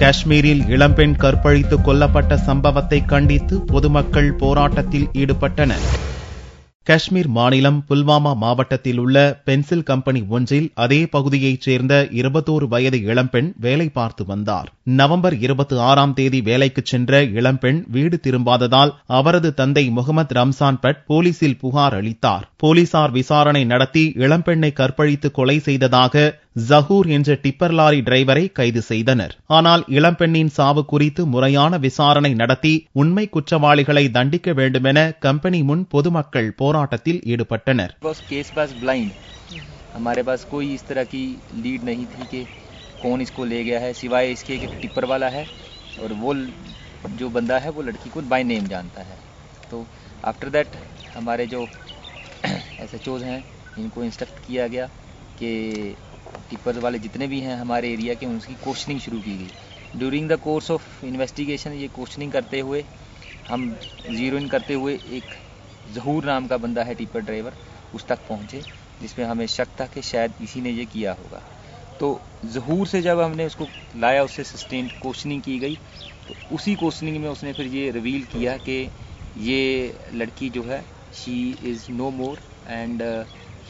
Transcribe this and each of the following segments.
காஷ்மீரில் இளம்பெண் கற்பழித்து கொல்லப்பட்ட சம்பவத்தை கண்டித்து பொதுமக்கள் போராட்டத்தில் ஈடுபட்டனர். காஷ்மீர் மாநிலம் புல்வாமா மாவட்டத்தில் உள்ள பென்சில் கம்பெனி ஒன்றில் அதே பகுதியைச் சேர்ந்த 21 வயது இளம்பெண் வேலை பார்த்து வந்தார். நவம்பர் 26ஆம் தேதி வேலைக்கு சென்ற இளம்பெண் வீடு திரும்பாததால் அவரது தந்தை முகமது ரம்சான் பட் போலீசில் புகார் அளித்தார். போலீசார் விசாரணை நடத்தி இளம்பெண்ணை கற்பழித்து கொலை செய்ததாக ஜஹூர் என்ற டிப்பர் லாரி டிரைவரை கைது செய்தனர். ஆனால் இளம்பெண்ணின் சாவு குறித்து முறையான விசாரணை நடத்தி உண்மை குற்றவாளிகளை தண்டிக்க வேண்டுமென கம்பெனி முன் பொதுமக்கள் போராட்டத்தில் ஈடுபட்டனர். हमारे पास कोई इस तरह की लीड नहीं थी कि कौन इसको ले गया है, सिवाय इसके कि टिप्पर वाला है और वो जो बंदा है वो लड़की को बाय नेम जानता है. तो आफ्टर दैट हमारे जो SHOs हैं इनको इंस्ट्रक्ट किया गया कि टिप्पर वाले जितने भी हैं हमारे एरिया के उनकी क्वेश्चनिंग शुरू की गई. During the course of investigation ये क्वेश्चनिंग करते हुए हम जीरो इन करते हुए एक जहूर नाम का बंदा है टिप्पर ड्राइवर, उस तक पहुँचे जिसमें हमें शक था कि शायद इसी ने ये किया होगा. तो जहूर से जब हमने उसको लाया, उससे सस्टेन क्वेश्चनिंग की गई, तो उसी क्वेश्चनिंग में उसने फिर ये रिवील किया कि ये लड़की जो है she is no more and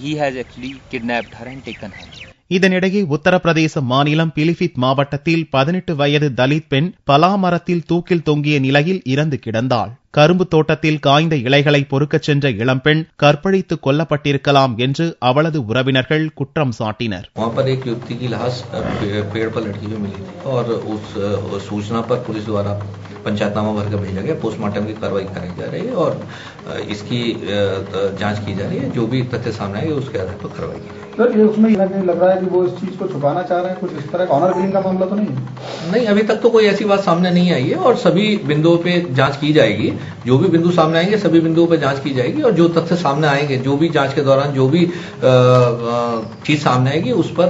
he has actually kidnapped her and taken हर. இதனிடையே உத்தரப்பிரதேச மாநிலம் பிலிபித் மாவட்டத்தில் 18 வயது தலித் பெண் பலா மரத்தில் தூக்கில் தொங்கிய நிலையில் இறந்து கிடந்தாள். கரும்பு தோட்டத்தில் காய்ந்த இலைகளை பொறுக்கச் சென்ற இளம்பெண் கற்பழித்து கொல்லப்பட்டிருக்கலாம் என்று அவளது உறவினர்கள் குற்றம் சாட்டினர். वहां पर एक युवती की लाश पेड़ पर लटकी हुई मिली थी और उस सूचना पर पुलिस द्वारा पंचायतनामा भरकर भेजा गया. पोस्टमार्टम की कार्रवाई कराई जा रही है और इसकी जांच की जा रही है. जो भी तथ्य सामने आएंगे उसके आधार पर कार्रवाई की. सर ये उसमें लग रहा है कि वो इस चीज को छुपाना चाह रहे हैं, कुछ इस तरह का ऑनर किलिंग का मामला तो नहीं है? नहीं, अभी तक तो कोई ऐसी बात सामने नहीं आई है और सभी बिंदुओं पे जांच की जाएगी. जो भी बिंदु सामने आएंगे सभी बिंदुओं पे जांच की जाएगी और जो तथ्य सामने आएंगे, जो भी जांच के दौरान जो भी चीज सामने आएगी उस पर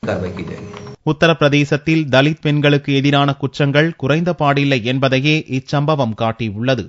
कार्रवाई की जाएगी. உத்தரப்பிரதேசத்தில் தலித் பெண்களுக்கு எதிரான குற்றங்கள் குறைந்த பாடில்லை என்பதையே இச்சம்பவம் காட்டியுள்ளது.